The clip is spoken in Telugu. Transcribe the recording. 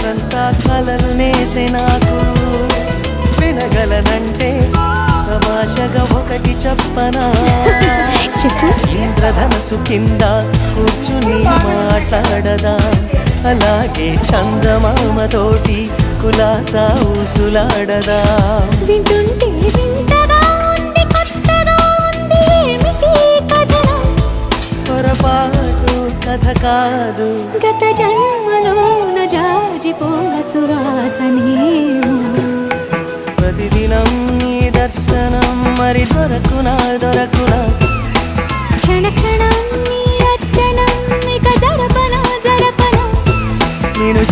రాత్రంతా కలలు నేసే నాకు వినగలనంటే తమాషగా ఒకటి చెప్పనా ఇంద్రధనసు కింద కూర్చుని మాట్లాడదా అలాగే చందమామతోటి కులాసా ఊసులాడదా వింటుంటే వింతగా ఉంది కొత్తగా ఉంది ఏమిటి కథనం పొరపాటు కథ కాదు గత జన్మలోన జాజిపోల సువాసనే ప్రతిదినం నీ దర్శనం మరి దొరకునా క్షణ క్షణం నీ అర్చనం ఇక జరపనా నేను